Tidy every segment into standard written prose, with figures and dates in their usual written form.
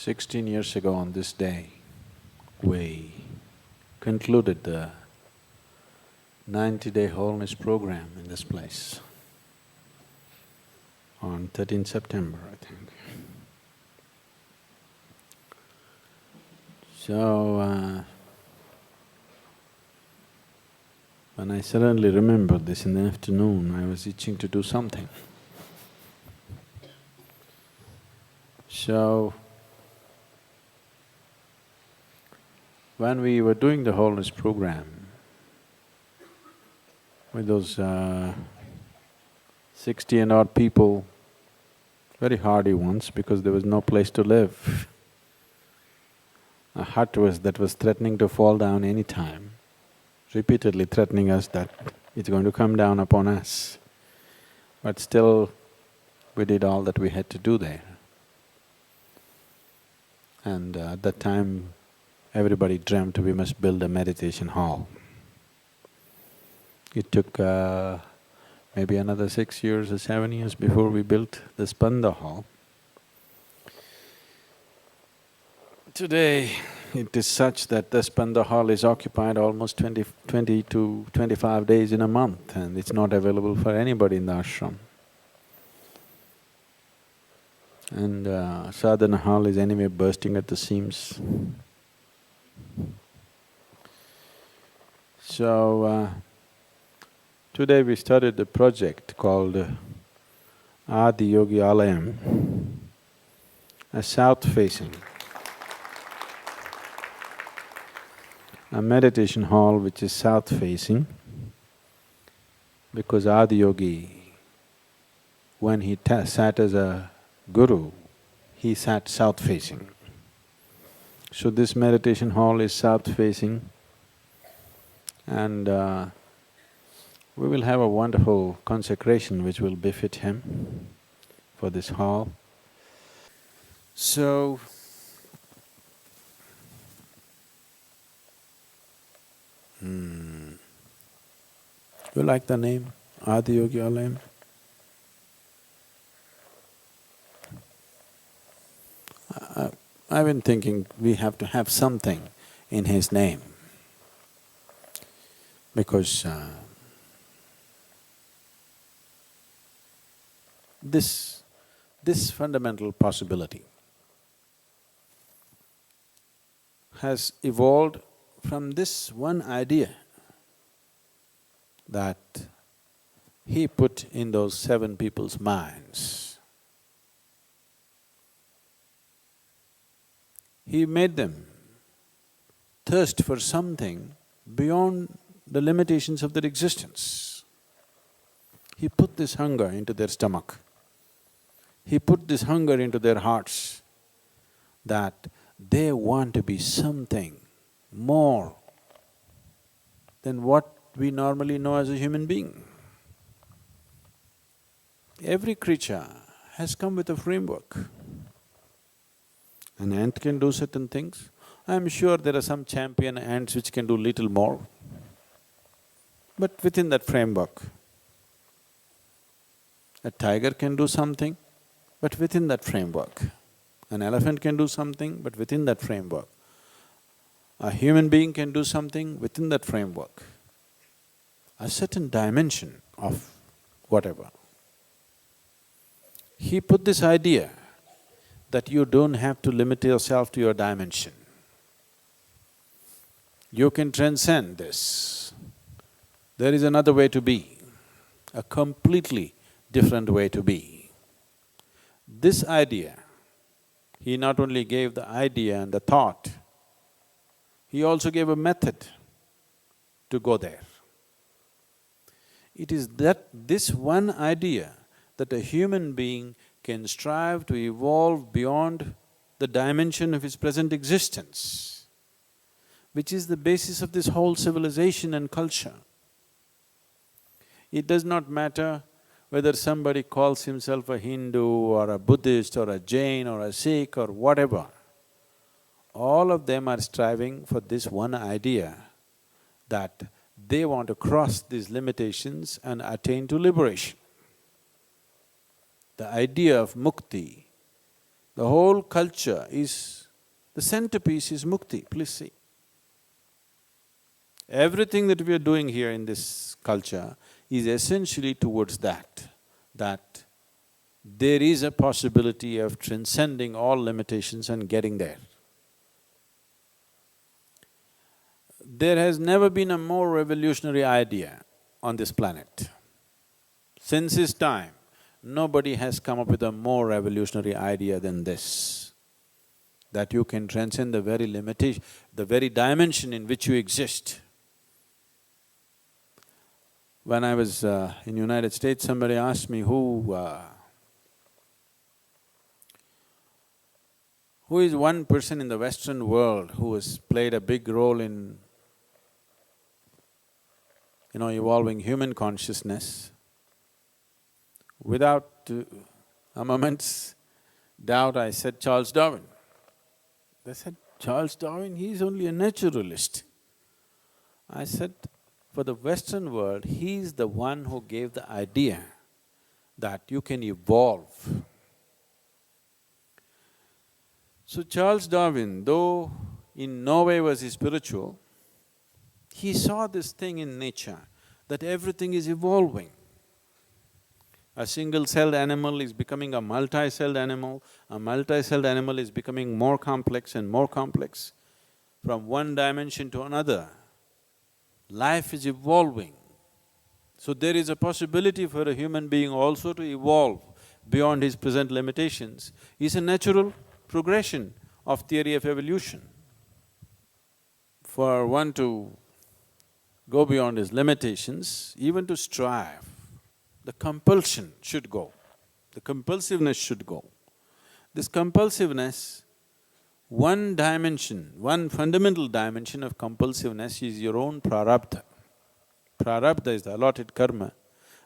16 years ago on this day, we concluded the 90-day wholeness program in this place on 13th September, I think. So, when I suddenly remembered this in the afternoon, I was itching to do something. So, when we were doing the wholeness program with those 60 and odd people, very hardy ones because there was no place to live. A hut that was threatening to fall down any time, repeatedly threatening us that it's going to come down upon us. But still, we did all that we had to do there. And at that time, everybody dreamt we must build a meditation hall. It took maybe another 6 years or 7 years before we built the Spanda hall. Today, it is such that the Spanda hall is occupied almost 20 to 25 days in a month, and it's not available for anybody in the ashram. And sadhana hall is anyway bursting at the seams. So, today we started a project called Adi Yogi Alayam, a south-facing, a meditation hall which is south-facing, because Adi Yogi, when he sat as a guru, he sat south-facing. So this meditation hall is south-facing, and we will have a wonderful consecration which will befit him for this hall. So, you like the name, Adi Yogi Alayam? I've been thinking we have to have something in his name, because this fundamental possibility has evolved from this one idea that he put in those 7 people's minds. He made them thirst for something beyond the limitations of their existence. He put this hunger into their stomach. He put this hunger into their hearts that they want to be something more than what we normally know as a human being. Every creature has come with a framework. An ant can do certain things. I'm sure there are some champion ants which can do little more, but within that framework. A tiger can do something, but within that framework. An elephant can do something, but within that framework. A human being can do something within that framework. A certain dimension of whatever. He put this idea that you don't have to limit yourself to your dimension. You can transcend this. There is another way to be, a completely different way to be. This idea, he not only gave the idea and the thought, he also gave a method to go there. It is this one idea that a human being can strive to evolve beyond the dimension of his present existence, which is the basis of this whole civilization and culture. It does not matter whether somebody calls himself a Hindu or a Buddhist or a Jain or a Sikh or whatever. All of them are striving for this one idea that they want to cross these limitations and attain to liberation. The idea of mukti The whole culture is… the centerpiece is mukti, please see. Everything that we are doing here in this culture is essentially towards that there is a possibility of transcending all limitations and getting there. There has never been a more revolutionary idea on this planet. Since his time, nobody has come up with a more revolutionary idea than this, that you can transcend the very limitation, the very dimension in which you exist. When I was in United States, somebody asked me who is one person in the Western world who has played a big role in, evolving human consciousness. Without a moment's doubt, I said Charles Darwin. They said, Charles Darwin, he's only a naturalist. I said, for the Western world, he's the one who gave the idea that you can evolve. So Charles Darwin, though in no way was he spiritual, he saw this thing in nature, that everything is evolving. A single-celled animal is becoming a multi-celled animal is becoming more complex and more complex. From one dimension to another, life is evolving. So there is a possibility for a human being also to evolve beyond his present limitations. It's a natural progression of theory of evolution. For one to go beyond his limitations, even to strive, the compulsion should go, the compulsiveness should go. This compulsiveness, one dimension, one fundamental dimension of compulsiveness is your own prarabdha. Prarabdha is the allotted karma,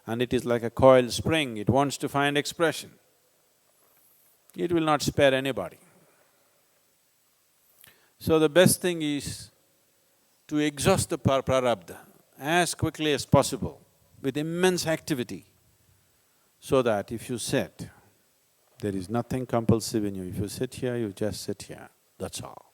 and it is like a coiled spring, it wants to find expression. It will not spare anybody. So the best thing is to exhaust the prarabdha as quickly as possible with immense activity, so that if you sit, there is nothing compulsive in you. If you sit here, you just sit here, that's all.